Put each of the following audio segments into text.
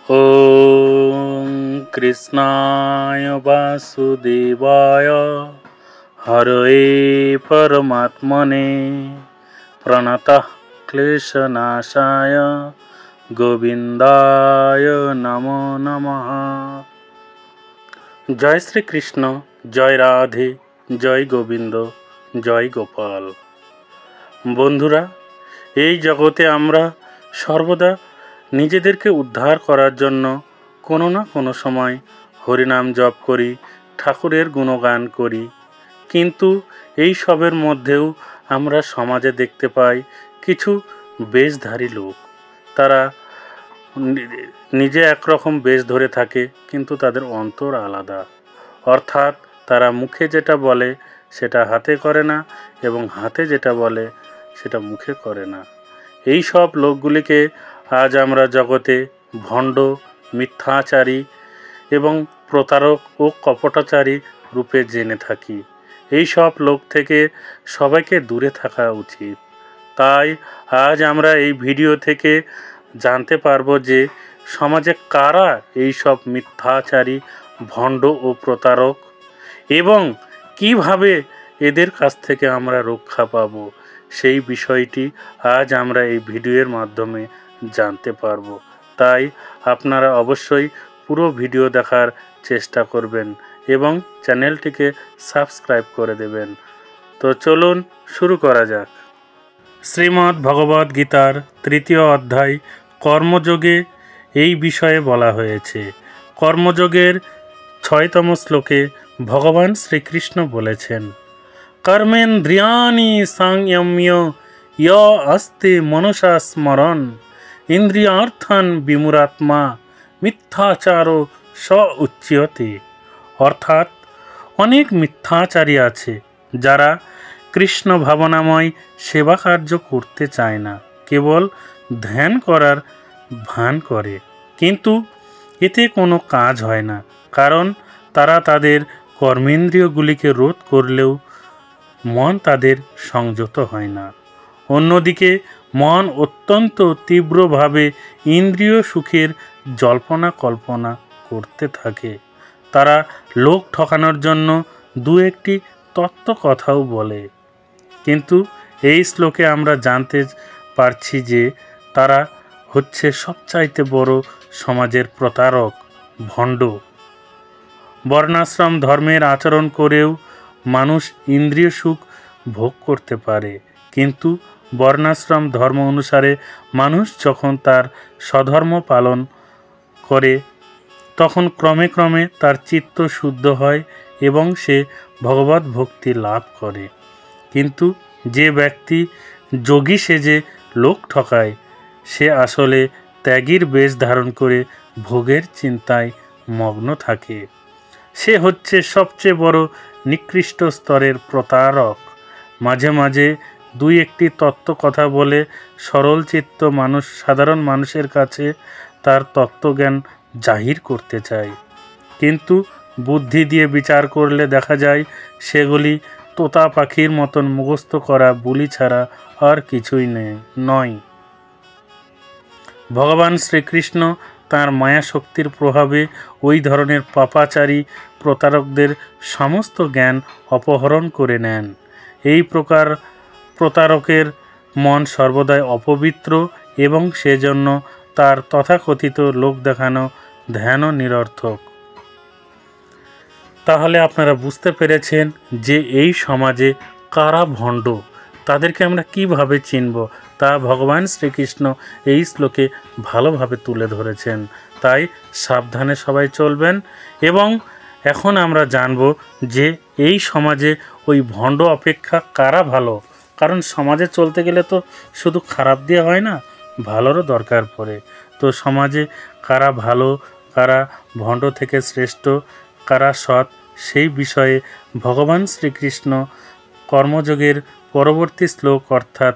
ॐ कृष्णाय वासुदेवाय हरये परमात्मने प्रणतः क्लेशनाशाय गोविंदाय नमो नमः। जय श्री कृष्ण, जय राधे, जय गोविंद, जय गोपाल। বন্ধুরা, এই জগতে আমরা সর্বদা নিজেদেরকে উদ্ধার করার জন্য কোনো না কোনো সময় হরিনাম জপ করি, ঠাকুরের গুণগান করি। কিন্তু এই সবের মধ্যেও আমরা সমাজে দেখতে পাই কিছু বেশধারী লোক। তারা নিজে একরকম বেশ ধরে থাকে, কিন্তু তাদের অন্তর আলাদা। অর্থাৎ তারা মুখে যেটা বলে সেটা হাতে করে না, এবং হাতে যেটা বলে সেটা মুখে করে না। এই সব লোকগুলিকে আজ আমরা জগতে ভণ্ড, মিথ্যাচারী এবং প্রতারক ও কপটাচারী রূপে জেনে থাকি। এই সব লোক থেকে সবাইকে দূরে থাকা উচিত। তাই আজ আমরা এই ভিডিও থেকে জানতে পারবো যে সমাজে কারা এই সব মিথ্যাচারী, ভণ্ড ও প্রতারক, এবং কিভাবে এদের কাছ থেকে আমরা রক্ষা পাব, সেই বিষয়টি আজ আমরা এই ভিডিওর মাধ্যমে জানতে পারবো। তাই আপনারা অবশ্যই পুরো ভিডিও দেখার চেষ্টা করবেন এবং চ্যানেলটিকে সাবস্ক্রাইব করে দেবেন। তো চলুন শুরু করা যাক। শ্রীমদ্ ভগবদ গীতার 3য় অধ্যায় কর্মযোগে এই বিষয়ে বলা হয়েছে। কর্মযোগের 6তম শ্লোকে ভগবান শ্রীকৃষ্ণ বলেছেন, কর্মেন্দ্রিয়াণি সংযম্য য় আস্তে মনসা স্মরণ ইন্দ্রিয়ার্থান বিমূঢ়াত্মা মিথ্যাচারো স উচ্যতে। অর্থাৎ অনেক মিথ্যাচারী আছে যারা কৃষ্ণ ভাবনাময় সেবা কার্য করতে চায় না, কেবল ধ্যান করার ভান করে, কিন্তু এতে কোনো কাজ হয় না, কারণ তারা তাদের কর্মেন্দ্রিয়গুলিকে রোধ করলেও মন তাদের সংযত হয় না। অন্যদিকে মন অত্যন্ত তীব্রভাবে ইন্দ্রিয় সুখের জল্পনা কল্পনা করতে থাকে। তারা লোক ঠকানোর জন্য দু একটি তত্ত্ব কথাও বলে, কিন্তু এই শ্লোকে আমরা জানতে পারছি যে তারা হচ্ছে সবচাইতে বড় সমাজের প্রতারক, ভণ্ড। বর্ণাশ্রম ধর্মের আচরণ করেও মানুষ ইন্দ্রিয় সুখ ভোগ করতে পারে, কিন্তু বর্ণাশ্রম ধর্ম অনুসারে মানুষ যখন তার স্বধর্ম পালন করে তখন ক্রমে ক্রমে তার চিত্ত শুদ্ধ হয় এবং সে ভগবত ভক্তি লাভ করে। কিন্তু যে ব্যক্তি যোগী সেজে লোক ঠকায়, সে আসলে ত্যাগীর বেশ ধারণ করে ভোগের চিন্তায় মগ্ন থাকে। সে হচ্ছে সবচেয়ে বড় নিকৃষ্ট স্তরের প্রতারক। মাঝে মাঝে দুই একটি তত্ত্ব কথা বলে সরল চিত্ত মানুষ সাধারণ মানুষের কাছে তার তত্ত্বজ্ঞান জাহির করতে চায়, কিন্তু বুদ্ধি দিয়ে বিচার করলে দেখা যায় সেগুলি তোতা পাখির মতন মুখস্থ করা বুলি ছাড়া আর কিছুই নয়। ভগবান শ্রীকৃষ্ণ তাঁর মায়া শক্তির প্রভাবে ওই ধরনের পাপাচারী প্রতারকদের সমস্ত জ্ঞান অপহরণ করে নেন। এই প্রকার প্রতারকের মন সর্বদাই অপবিত্র এবং সেজন্য তার তথাকথিত লোক দেখানো ধ্যানও নিরর্থক। তাহলে আপনারা বুঝতে পেরেছেন যে এই সমাজে কারা ভণ্ড, তাদেরকে আমরা কিভাবে চিনব, তা ভগবান শ্রীকৃষ্ণ এই শ্লোকে ভালোভাবে তুলে ধরেছেন। তাই সাবধানে সবাই চলবেন। এবং এখন আমরা জানব যে এই সমাজে ওই ভণ্ড অপেক্ষা কারা ভালো, কারণ সমাজে চলতে গেলে তো শুধু খারাপ দিয়ে হয় না, ভালোরও দরকার পড়ে। তো সমাজে কারা ভালো, কারা ভণ্ড থেকে শ্রেষ্ঠ, কারা সৎ, সেই বিষয়ে ভগবান শ্রীকৃষ্ণ কর্মযোগের পরবর্তী শ্লোক অর্থাৎ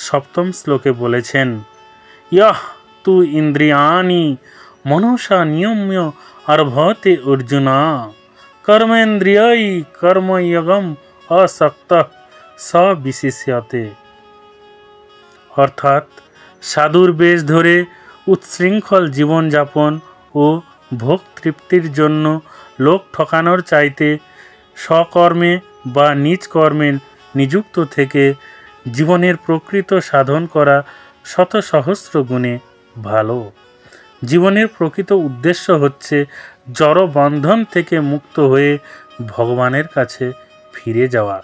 7ম শ্লোকে বলেছেন, ইয়ঃ তু ইন্দ্রিয়াণি মনসা নিয়ম্য আরভতে অর্জুনা কর্মেন্দ্রিয়ৈ কর্মযোগম আসক্তঃ স বিশিষ্যতে। অর্থাৎ সাধুর বেশ ধরে উচ্ছৃঙ্খল জীবনযাপন ও ভোগ তৃপ্তির জন্য লোক ঠকানোর চাইতে স্বকর্মে বা নিজ কর্মে নিযুক্ত থেকে জীবনের প্রকৃত সাধন করা শত সহস্র গুণে ভালো। জীবনের প্রকৃত উদ্দেশ্য হচ্ছে জড় বন্ধন থেকে মুক্ত হয়ে ভগবানের কাছে ফিরে যাওয়া।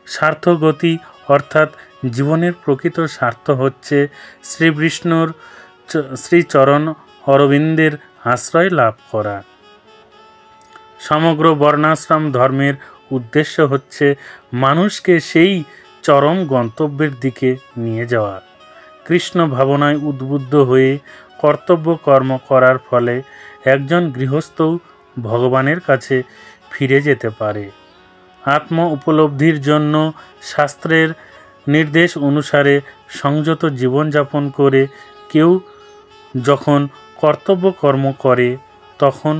স্বার্থগতি অর্থাৎ জীবনের প্রকৃত স্বার্থ হচ্ছে শ্রীবিষ্ণুর শ্রীচরণ অরবিন্দের আশ্রয় লাভ করা। সমগ্র বর্ণাশ্রম ধর্মের উদ্দেশ্য হচ্ছে মানুষকে সেই চরম গন্তব্যের দিকে নিয়ে যাওয়া। কৃষ্ণ ভাবনায় উদ্বুদ্ধ হয়ে কর্তব্য কর্ম করার ফলে একজন গৃহস্থও ভগবানের কাছে ফিরে যেতে পারে। আত্ম উপলব্ধির জন্য শাস্ত্রের নির্দেশ অনুসারে সংযত জীবনযাপন করে কেউ যখন কর্তব্য কর্ম করে তখন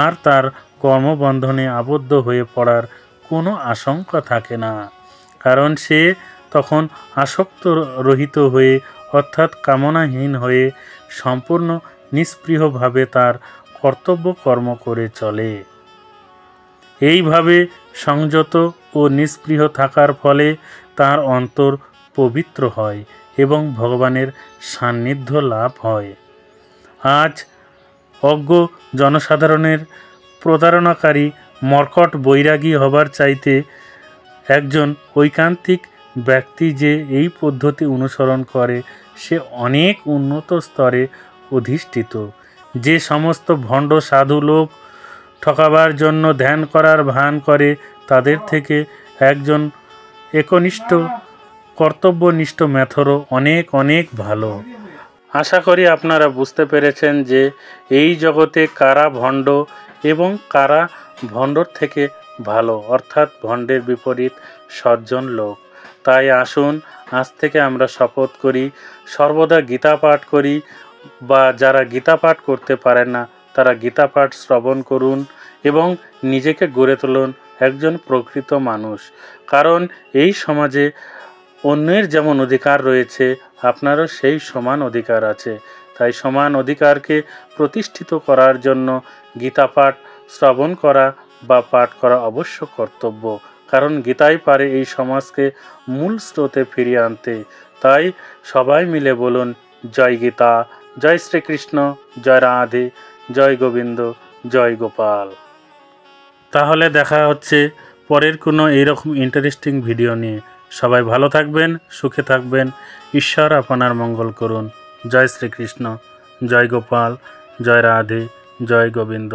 আর তার কর্মবন্ধনে আবদ্ধ হয়ে পড়ার কোনো আশঙ্কা থাকে না, কারণ সে তখন আসক্ত রহিত হয়ে অর্থাৎ কামনাহীন হয়ে সম্পূর্ণ নিষ্পৃহভাবে তার কর্তব্য কর্ম করে চলে। এইভাবে সংযত ও নিষ্পৃহ থাকার ফলে তার অন্তর পবিত্র হয় এবং ভগবানের সান্নিধ্য লাভ হয়। আজ অজ্ঞ জনসাধারণের প্রতারণাকারী মর্কট বৈরাগী হবার চাইতে একজন ঐকান্তিক ব্যক্তি যে এই পদ্ধতি অনুসরণ করে সে অনেক উন্নত স্তরে অধিষ্ঠিত। যে সমস্ত ভণ্ড সাধু লোক ঠকাবার জন্য ধ্যান করার ভান করে তাদের থেকে একজন একনিষ্ঠ কর্তব্যনিষ্ঠ মেথরও অনেক অনেক ভালো। আশা করি আপনারা বুঝতে পেরেছেন যে এই জগতে কারা ভণ্ড এবং কারা ভণ্ডর থেকে ভালো, অর্থাৎ ভণ্ডের বিপরীত সজ্জন লোক। তাই আসুন আজ থেকে আমরা শপথ করি সর্বদা গীতা পাঠ করি, বা যারা গীতা পাঠ করতে পারেন না তারা গীতা পাঠ শ্রবণ করুন এবং নিজেকে গড়ে তুলুন একজন প্রকৃত মানুষ। কারণ এই সমাজে অন্যের যেমন অধিকার রয়েছে আপনারও সেই সমান অধিকার আছে। তাই সমান অধিকারকে প্রতিষ্ঠিত করার জন্য গীতা পাঠ শ্রবণ করা বা পাঠ করা অবশ্য কর্তব্য, কারণ গীতাই পারে এই সমাজকে মূল স্রোতে ফিরিয়ে আনতে। তাই সবাই মিলে বলুন জয় গীতা, জয় শ্রীকৃষ্ণ, জয় রাধে, জয় গোবিন্দ, জয় গোপাল। তাহলে দেখা হচ্ছে পরের কোনো এইরকম ইন্টারেস্টিং ভিডিও নিয়ে। সবাই ভালো থাকবেন, সুখে থাকবেন, ঈশ্বর আপনার মঙ্গল করুন। জয় শ্রীকৃষ্ণ, জয় গোপাল, জয় রাধে, জয় গোবিন্দ,